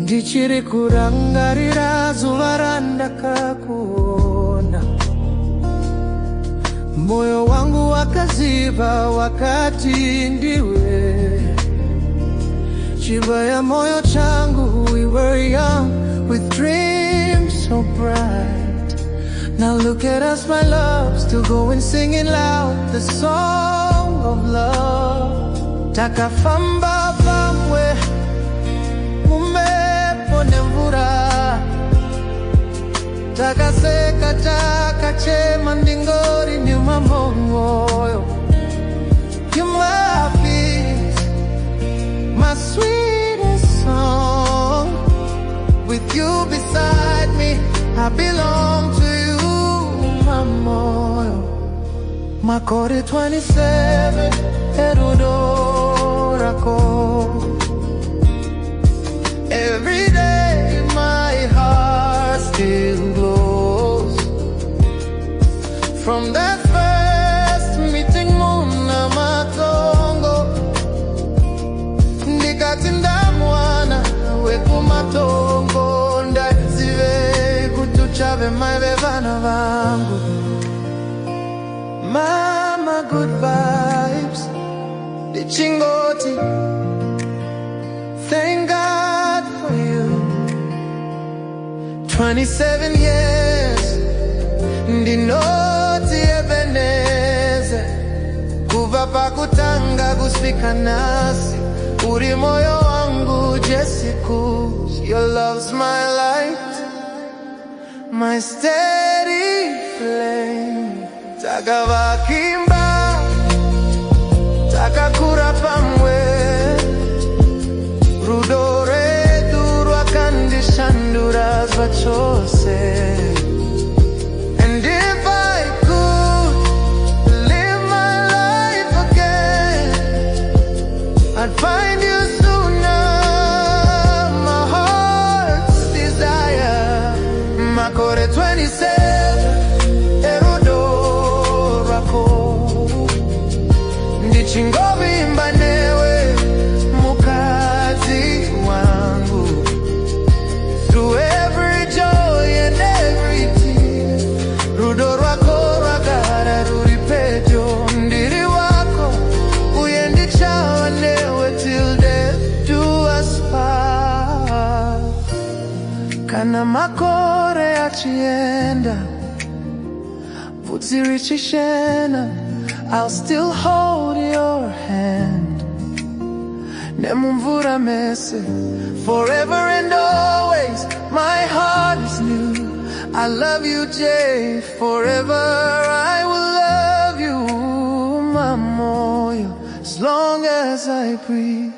Ndichiri kurangarira zuva randakakuona, moyo wangu wakaziba wakati ndiwe chibaya moyo changu. We were young with dreams so bright. Now look at us, my love, still going singing loud the song of love. Takafamba pamwe mumepo nemvura, takaseka takachema ndingori nyuma moyo. You my peace, my sweetest song. With you beside me, I belong to you, my moyo. Makore 27, erudorako. Every day my heart still glows from that first meeting muna Matongo. Ndikatinda mwana weku Matongo, ndazive kutuchave maive vana vangu. Mama, good vibes, dichingoti. Thank God for you. 27 years, ndinoti ebeneze. Kuva pakutanga kusvika nasi, uri moyo wangu jesiku. Your love's my light, my steady flame. Takavakimba, takakura pamwe, rudore durwa kandishandura zvachose. And if I could live my life again, I'd find you sooner, my heart's desire. Makore 27, erudorako. Ndichingovimba newe mukazi wangu. Through every joy and every tear, rudo rwako rwagara ruri pedyo. Ndiri wako uye ndichava newe till death do us part. Kana makore achienda, bvudzi richishena, I'll still hold your hand. Nemumvura mese, forever and always, my heart is new. I love you, Jay, forever I will love you, my moyo, as long as I breathe.